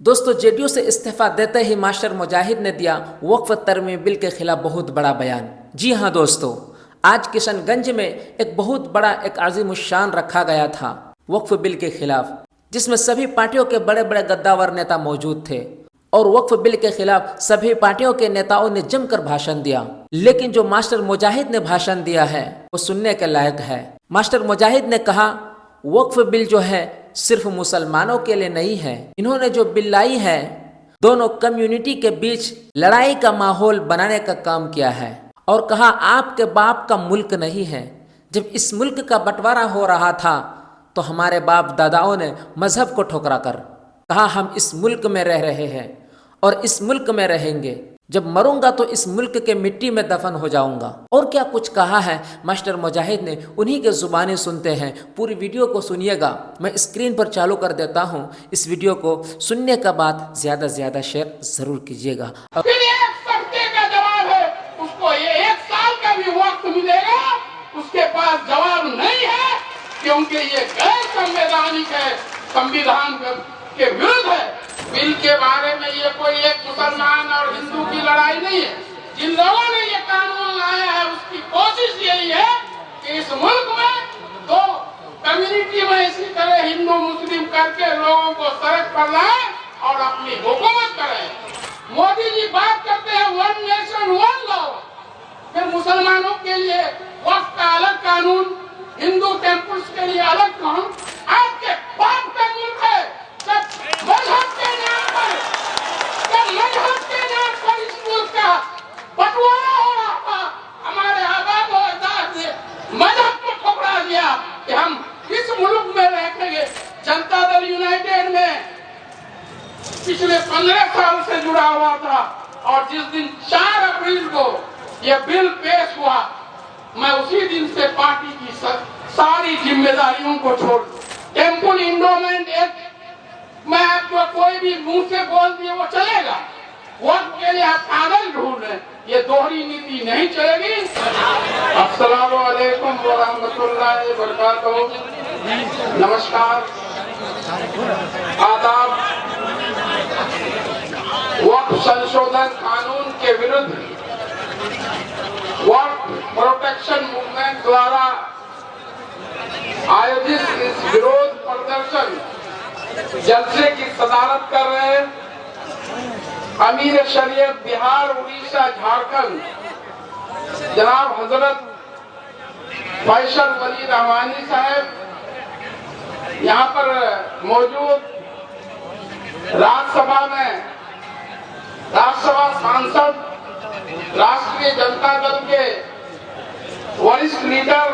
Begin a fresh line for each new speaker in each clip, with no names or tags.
दोस्तों, जेडीयू से इस्तीफा देते ही मास्टर मुजाहिद ने दिया वक्फ तरमीम बिल के खिलाफ बहुत बड़ा बयान। जी हाँ दोस्तों, आज किशनगंज में एक बहुत बड़ा एक अज़ीमुश्शान रखा गया था वक्फ बिल के खिलाफ, जिसमें सभी पार्टियों के बड़े बड़े गद्दावर नेता मौजूद थे और वक्फ बिल के खिलाफ सभी पार्टियों के नेताओं ने जमकर भाषण दिया। लेकिन जो मास्टर मुजाहिद ने भाषण दिया है वो सुनने के लायक है। मास्टर मुजाहिद ने कहा वक्फ बिल जो है सिर्फ मुसलमानों के लिए नहीं है। इन्होंने जो बिल लाई है दोनों कम्युनिटी के बीच लड़ाई का माहौल बनाने का काम किया है और कहा आपके बाप का मुल्क नहीं है। जब इस मुल्क का बंटवारा हो रहा था तो हमारे बाप दादाओं ने मजहब को ठुकरा कर कहा हम इस मुल्क में रह रहे हैं और इस मुल्क में रहेंगे। जब मरूंगा तो इस मुल्क के मिट्टी में दफन हो जाऊंगा। और क्या कुछ कहा है मास्टर मुजाहिद ने, उन्हीं के जुबानी सुनते हैं। पूरी वीडियो को सुनिएगा, मैं स्क्रीन पर चालू कर देता हूं। इस वीडियो को सुनने का बाद ज्यादा से ज्यादा शेयर जरूर कीजिएगा।
फिर एक सप्ते का जवाब है, उसको ये 1 साल का भी वक्त मिलेगा, उसके पास जवाब नहीं है, क्योंकि ये गैर संवैधानिक है, संविधान के विरुद्ध है। बिल के बारे में ये कोई एक मुसलमान और हिंदू की लड़ाई नहीं है। जिन लोगों ने ये कानून लाया है उसकी कोशिश यही है कि इस मुल्क में दो कम्युनिटी में इसी तरह हिंदू मुस्लिम करके लोगों को सड़क पर लाए और अपनी हुकूमत करें। मोदी जी बात करते हैं 1 नेशन 1 लॉ, फिर मुसलमानों के लिए वक्फ का अलग कानून, हिंदू टेम्पल्स के लिए अलग कानून। आपके बाप का मुल्क है। मजहब के नाम पर इस मुल्क का बंटवारा हो रहा था, हमारे आबाद और अजदाद ने मजहब को ठुकरा दिया कि हम इस मुल्क में रहेंगे। जनता दल यूनाइटेड में पिछले 15 साल से जुड़ा हुआ था और जिस दिन 4 अप्रैल को यह बिल पेश हुआ, मैं उसी दिन से पार्टी की सारी जिम्मेदारियों को छोड़ टेम्पल इंडोमेंट एक्ट मैं आपको कोई भी मुंह से बोल दिए वो चलेगा। वक्त के लिए आप कागज ढूंढ रहे, ये दोहरी नीति नहीं चलेगी। अस्सलाम वालेकुम व रहमतुल्लाहि व बरकातहू। नमस्कार, आदाब। वक्फ संशोधन कानून के विरुद्ध वक्फ प्रोटेक्शन मूवमेंट द्वारा आयोजित इस विरोध प्रदर्शन जलसे की सदारत कर रहे हैं अमीर शरीयत बिहार, उड़ीसा, झारखंड जनाब हजरत फैसल वली रहमानी साहब। यहाँ पर मौजूद राज्यसभा में राज्यसभा सांसद, राष्ट्रीय जनता दल के वरिष्ठ लीडर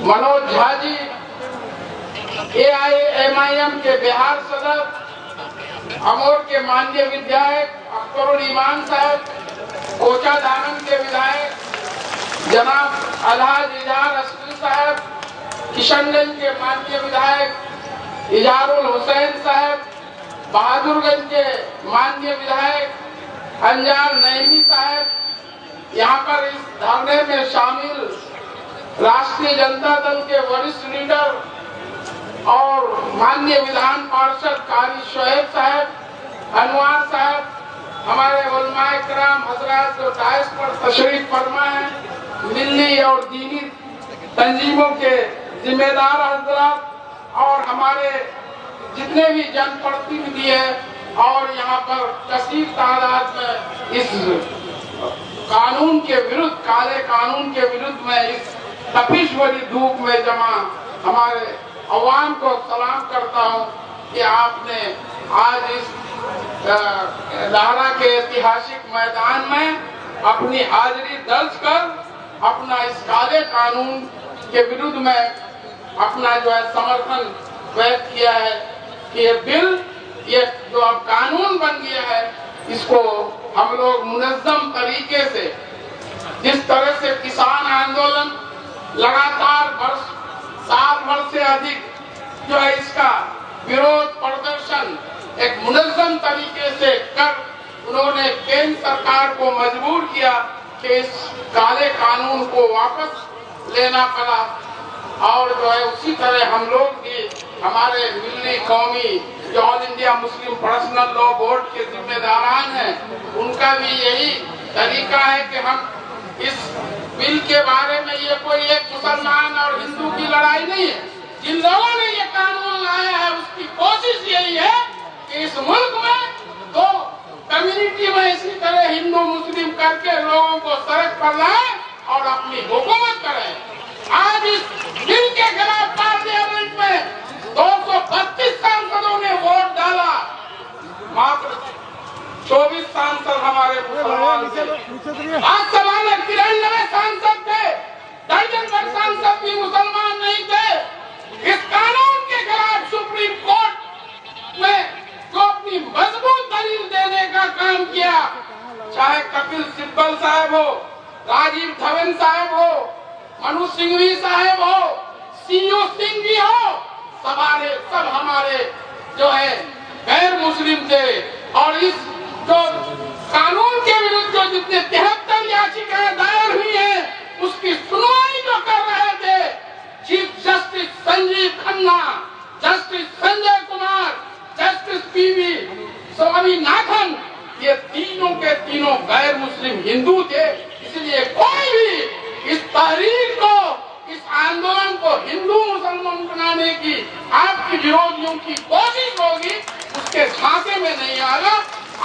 मनोज झा जी, AIMIM के बिहार सदर, अमोर के माननीय विधायक अख्तरुल ईमान साहब, कोचा दानम के विधायक जनाब अलहाज इजहार अस्करी साहब, किशनगंज के माननीय विधायक इजहारुल हुसैन साहब, बहादुरगंज के माननीय विधायक अंजार नईमी साहब, यहाँ पर इस धरने में शामिल राष्ट्रीय जनता दल के वरिष्ठ लीडर और माननीय विधान पार्षद कारी शोएब साहब, अनवार साहब, हमारे उलमाए किराम हजरात जो डायस पर तशरीफ फरमा है, मिल्ली और दीनी तंजीमों के जिम्मेदार हजरात और हमारे जितने भी जनप्रतिनिधि हैं और यहाँ पर कसीर तादाद में इस कानून के विरुद्ध, काले कानून के विरुद्ध में इस तपिश भरी धूप में जमा हमारे अवाम को सलाम करता हूँ कि आपने आज इस लाहरा के ऐतिहासिक मैदान में अपनी हाजिरी दर्ज कर अपना इस काले कानून के विरुद्ध में अपना जो है समर्थन व्यक्त किया है कि ये बिल, ये जो अब कानून बन गया है, इसको हम लोग मुनज़्ज़म तरीके से, जिस तरह से किसान आंदोलन लगातार साल भर से अधिक जो है इसका विरोध प्रदर्शन एक मुनज़्ज़म तरीके से कर उन्होंने केंद्र सरकार को मजबूर किया कि इस काले कानून को वापस लेना पड़ा। और जो है उसी तरह हम लोग भी हमारे मिल्ली कौमी जो all India Muslim personal law board के जिम्मेदारान हैं, उनका भी यही तरीका है कि हम इस बिल के बारे में, ये कोई एक मुसलमान और हिंदू की लड़ाई नहीं है। जिन लोगों ने ये कानून लाया है उसकी कोशिश यही है कि इस मुल्क में तो कम्युनिटी में इसी तरह हिंदू मुस्लिम करके लोगों को सड़क पर लाए और अपनी हुकूमत करें। आज इस बिल के खिलाफ पार्लियामेंट में 232 सांसदों ने वोट डाला, मात्र 24 सांसद हमारे मुसलमान थे। राज्यसभा में 93 सांसद थे, दर्जन भर सांसद भी मुसलमान नहीं थे। इस कानून के खिलाफ सुप्रीम कोर्ट में जो अपनी मजबूत दलील देने का काम किया, चाहे कपिल सिब्बल साहब हो, राजीव धवन साहब हो, मनु सिंघवी साहब हो, सीयू सिंह जी हो, सब हमारे जो है गैर मुस्लिम थे। और इस जो कानून के विरुद्ध जो जितने 73 याचिकाएं दायर हुई हैं, उसकी सुनवाई जो कर रहे थे chief justice Sanjeev Khanna, justice Sanjay Kumar, justice PV Swaminathan, ये तीनों के तीनों गैर मुस्लिम हिंदू थे। इसलिए कोई भी इस तहरीक को, इस आंदोलन को हिंदू मुसलमान बनाने की आपके विरोधियों की कोशिश होगी, उसके झांसे में नहीं आएगा।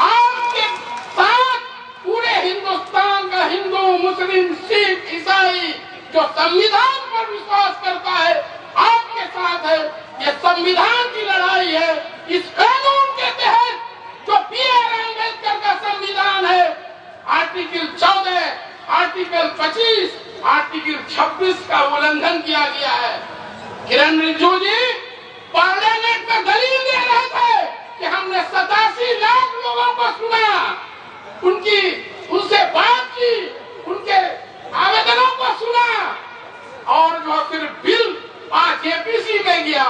आपके साथ पूरे हिंदुस्तान का हिंदू, मुस्लिम, सिख, ईसाई जो संविधान पर विश्वास करता है, आपके साथ है। ये संविधान की लड़ाई है। इस कानून के तहत जो B.R. अम्बेडकर का संविधान है, आर्टिकल 14, आर्टिकल 25, आर्टिकल 26 का उल्लंघन किया गया है। किरण रिजिजू जी पार्लियामेंट में दलील दे रहे थे कि हमने 87 लाख लोगों को सुना, उनसे बात की, उनके आवेदनों को सुना, और जो फिर बिल आज जेपीसी में गया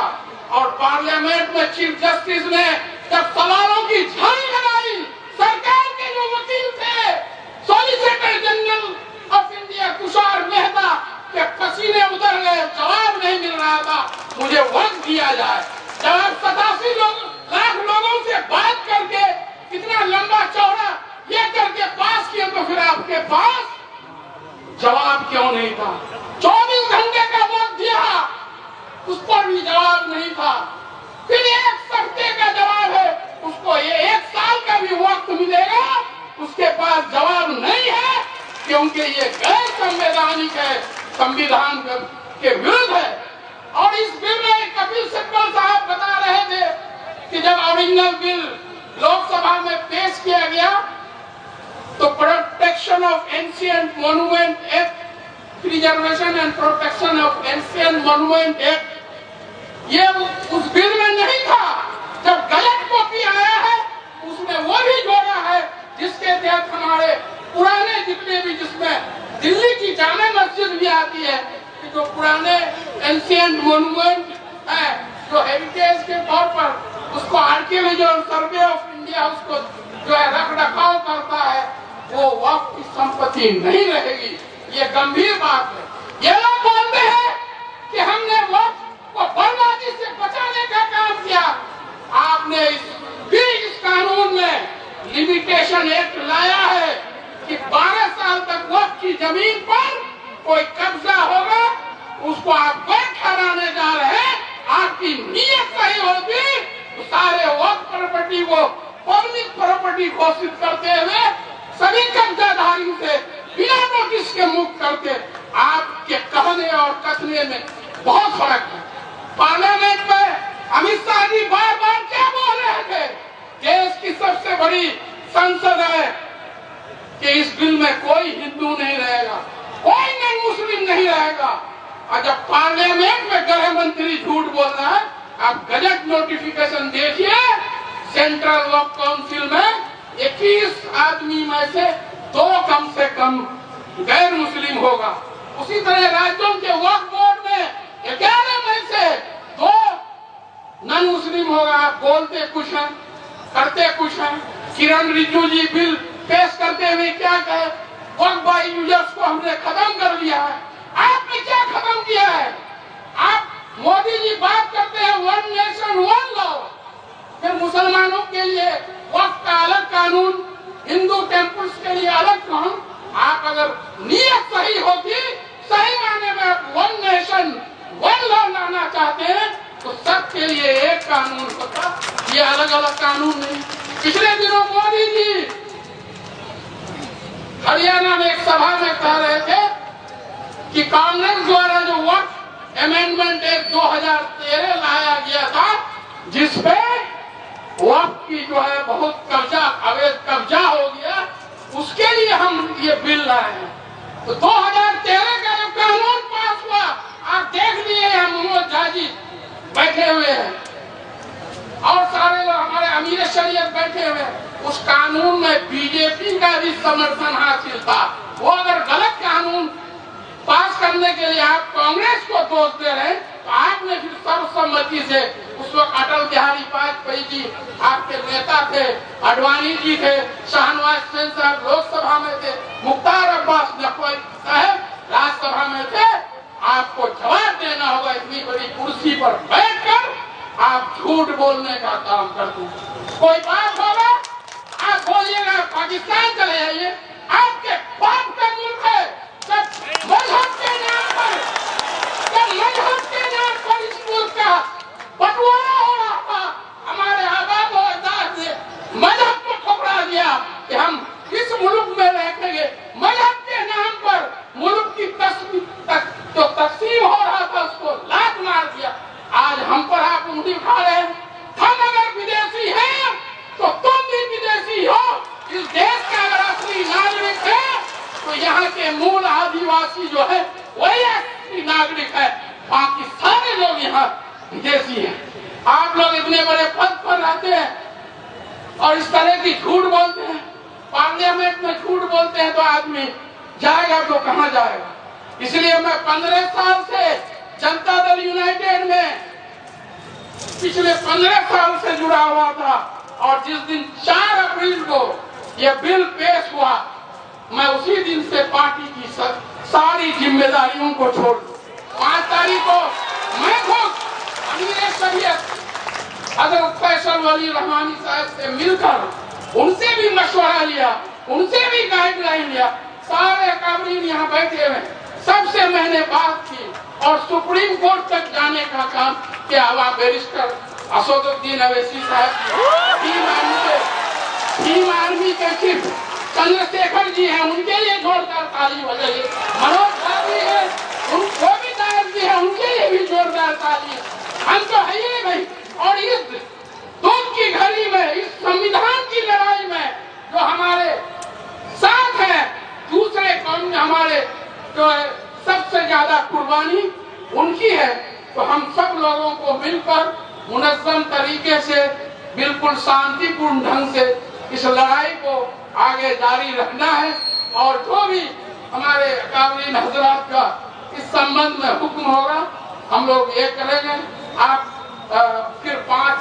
और पार्लियामेंट में चीफ जस्टिस ने जब सवालों की झाड़ी लगाई, सरकार के जो वकील थे, solicitor general of India Tushar Mehta के पसीने उतर गए, जवाब नहीं मिल रहा था, मुझे वक्त दिया जाए। जवाब 87 लाख लोगों से बात करके इतना लंबा चौड़ा ये करके पास किया, तो फिर आपके पास जवाब क्यों नहीं था? 24 घंटे का वक्त दिया, उस पर भी जवाब नहीं था। फिर एक हफ्ते का जवाब है, उसको ये 1 साल का भी वक्त मिलेगा, उसके पास जवाब नहीं है, क्योंकि ये गैर संवैधानिक है, संविधान के विरुद्ध है। और इस बिल में कपिल सिब्बल साहब बता रहे थे कि जब ओरिजिनल बिल लोकसभा में पेश किया गया तो protection of ancient monument act, preservation and protection of ancient monument act, ये उस बिल में नहीं था। जब गलत कॉपी आया है उसमें वो भी जोड़ा है जिसके तहत हमारे पुराने जितने भी, जिसमें दिल्ली की जामा मस्जिद भी आती है, कि जो पुराने एंशिएंट मॉन्यूमेंट है, जो हेरिटेज के तौर पर उसको आर्कियोलॉजी और सर्वे ऑफ इंडिया उसको जो है रख रखाव करता है, वो वक्त की संपत्ति नहीं रहेगी। ये गंभीर बात है। ये लोग बोलते हैं कि हमने वक्त को बर्बादी से बचाने का काम किया। आपने इस कानून में लिमिटेशन एक्ट लाया है कि 12 साल तक वक्त की जमीन पर कोई कब्जा होगा, उसको आप वैध ठहराने जा रहे हैं। आपकी नीयत सही होती तो सारे वक्त प्रॉपर्टी को पब्लिक प्रॉपर्टी घोषित करते हुए सभी कब्जाधारियों से बिना नोटिस के मुक्त करते। आपके कहने और कथने में बहुत फर्क है। पार्लियामेंट में अमित शाह जी बार बार क्या बोल रहे थे? देश की सबसे बड़ी संसद है कि इस बिल में कोई हिंदू नहीं रहेगा, कोई नॉन मुस्लिम नहीं रहेगा। और जब पार्लियामेंट में गृह मंत्री झूठ बोल रहा है, आप गजट नोटिफिकेशन देखिए, सेंट्रल वक्फ काउंसिल में 21 आदमी में से 2 कम से कम गैर मुस्लिम होगा। उसी तरह राज्यों के वक्फ बोर्ड में 11 में से 2 नॉन मुस्लिम होगा। आप बोलते कुछ हैं, करते कुछ हैं। किरण रिजिजू जी बिल पेश करते हुए क्या कहे? वक्फ बाई यूजर्स को हमने खत्म कर दिया है। आपने क्या खत्म किया है? आप मोदी जी बात करते हैं 1 नेशन 1 लॉ, फिर मुसलमानों के लिए वक्फ का अलग कानून, हिंदू टेम्पल्स के लिए अलग कानून। आप अगर नीयत सही होगी, सही माने में वन नेशन वन लॉ लाना चाहते हैं तो सबके लिए एक कानून होता, ये अलग अलग कानून नहीं। पिछले दिनों मोदी जी हरियाणा में एक सभा में कह रहे थे कि कांग्रेस द्वारा जो वक्फ अमेंडमेंट एक्ट 2013 लाया गया था, जिसपे वक्फ की जो है बहुत कब्जा, अवैध कब्जा हो गया, उसके लिए हम ये बिल लाए हैं। तो 2013 का जो कानून पास हुआ, आप देख लिए हम मनोज झा जी बैठे हुए हैं और सारे लोग हमारे अमीर शरीयत बैठे हुए हैं। उस कानून में बीजेपी का भी समर्थन हासिल था। वो अगर गलत कानून पास करने के लिए आप कांग्रेस को दोष दे रहे हैं, तो आपने फिर सर्वसम्मति से, उस वक्त अटल बिहारी वाजपेयी जी आपके नेता थे, अडवाणी जी थे, शाहनवाज हुसैन साहब लोकसभा में थे, मुख्तार अब्बास नकवी साहब राज्यसभा में थे। आपको जवाब देना होगा, इतनी बड़ी कुर्सी पर बैठकर आप झूठ बोलने का काम करते हैं। कोई बात होगा आप बोलिएगा पाकिस्तान चले जाइए, आपके बाप का मुल्क है। जब मजहब के नाम पर, इस मुल्क का बंटवारा हो रहा था, हमारे आबाद और अजदाद ने मजहब को ठुकरा दिया कि हम इस मुल्क में रहेंगे। मजहब के नाम पर मुल्क की जो तकसीम हो रहा था, उसको लात मार दिया। आज हम पर आप उंगली उठा रहे हैं। हम अगर विदेशी हैं तो तुम भी विदेशी हो। इस देश का अगर असली नागरिक है तो यहाँ के मूल आदिवासी जो है वही असली नागरिक है, बाकी सारे लोग यहाँ विदेशी हैं। आप लोग इतने बड़े पद पर रहते हैं और इस तरह की झूठ बोलते हैं, पार्लियामेंट में झूठ बोलते हैं, तो आदमी जाएगा तो कहाँ जाएगा। इसलिए मैं 15 साल से जनता दल यूनाइटेड में पिछले 15 साल से जुड़ा हुआ था, और जिस दिन 4 अप्रैल को यह बिल पेश हुआ, मैं उसी दिन से पार्टी की सारी जिम्मेदारियों को छोड़ दूं। 5 तारीख को मैं खुद अमीर शरीयत हजरत फैसल वली रहमानी साहब से मिलकर उनसे भी मशवरा लिया, उनसे भी गाइडलाइन लिया। सारे कामरीन यहाँ बैठे हुए, सबसे मैंने बात की और सुप्रीम कोर्ट तक जाने का काम किया हुआ। बैरिस्टर असदुद्दीन अवैसी साहब टीम आर्मी के चीफ चंद्रशेखर जी हैं, उनके लिए जोरदार ताली बजाइए। मनोज झा जी है, उनको भी दायर जी है, उनके लिए भी जोरदार ताली। हम तो है ही भाई। और इस दुख की घड़ी में, इस संविधान की लड़ाई में जो हमारे साथ है, दूसरे कौम में हमारे जो है सबसे ज्यादा कुर्बानी उनकी है। तो हम सब लोगों को मिलकर मुनज़्ज़म तरीके से, बिल्कुल शांतिपूर्ण ढंग से इस लड़ाई को आगे जारी रखना है। और जो भी हमारे काबिल हजरात का इस संबंध में हुक्म होगा, हम लोग ये करेंगे। आप फिर 5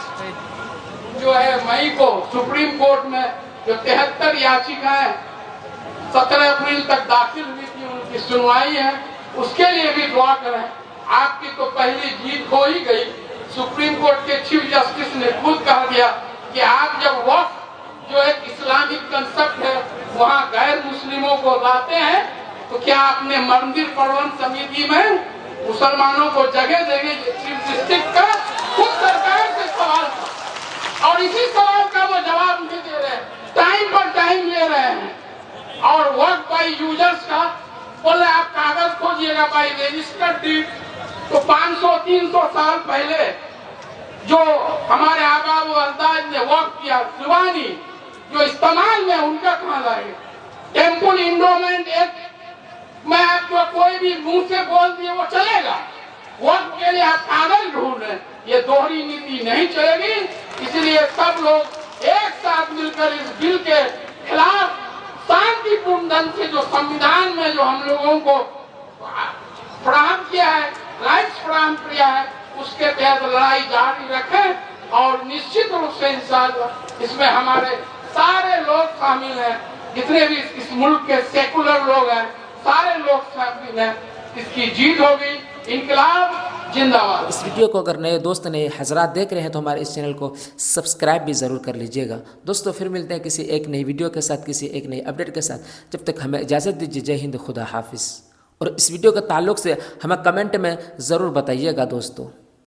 जो है मई को सुप्रीम कोर्ट में जो 73 याचिकाएं 17 अप्रैल तक दाखिल हुई थी, उनकी सुनवाई है, उसके लिए भी दुआ करें। आपकी तो पहली जीत हो ही गई। सुप्रीम कोर्ट के चीफ जस्टिस ने खुद कह दिया कि आप जब वक्फ जो एक इस्लामिक कंसेप्ट है वहाँ गैर मुस्लिमों को लाते हैं, तो क्या आपने मंदिर प्रबंध समिति में मुसलमानों को जगह देंगे? चीफ जस्टिस का खुद सरकार से सवाल था और इसी सवाल का वो जवाब नहीं दे रहे, टाइम पर टाइम ले रहे हैं। और वक्फ बाई यूजर्स का बोले आप कागज खोजिएगा बाई रजिस्टर्ड डीड, तो 500-300 साल पहले जो हमारे आबाद व अजदाद ने वक्फ किया, जुबानी जो इस्तेमाल में, उनका कहाँ लाएंगे? टेम्पल इंडोमेंट एक्ट में आपको कोई भी मुंह से बोल दिए वो चलेगा। वक्फ के लिए आप कागज ढूंढ रहे हैं, ये दोहरी नीति नहीं चलेगी। इसलिए सब लोग एक साथ मिलकर इस बिल के खिलाफ शांतिपूर्ण ढंग से, जो संविधान में जो हम लोगों को फराहम किया है, राइट्स फराहम किया है, उसके तहत लड़ाई जारी रखें। और निश्चित रूप से इंशाअल्लाह इसमें हमारे सारे लोग शामिल हैं, जितने भी इस मुल्क के सेकुलर लोग हैं, सारे लोग शामिल हैं। इसकी जीत होगी। इनकलाब जिंदाबाद।
इस वीडियो को अगर नए दोस्त नए हजरात देख रहे हैं तो हमारे इस चैनल को सब्सक्राइब भी ज़रूर कर लीजिएगा। दोस्तों फिर मिलते हैं किसी एक नई वीडियो के साथ, किसी एक नई अपडेट के साथ। जब तक हमें इजाज़त दीजिए। जय हिंद, खुदा हाफिज़। और इस वीडियो के ताल्लुक़ से हमें कमेंट में ज़रूर बताइएगा दोस्तों।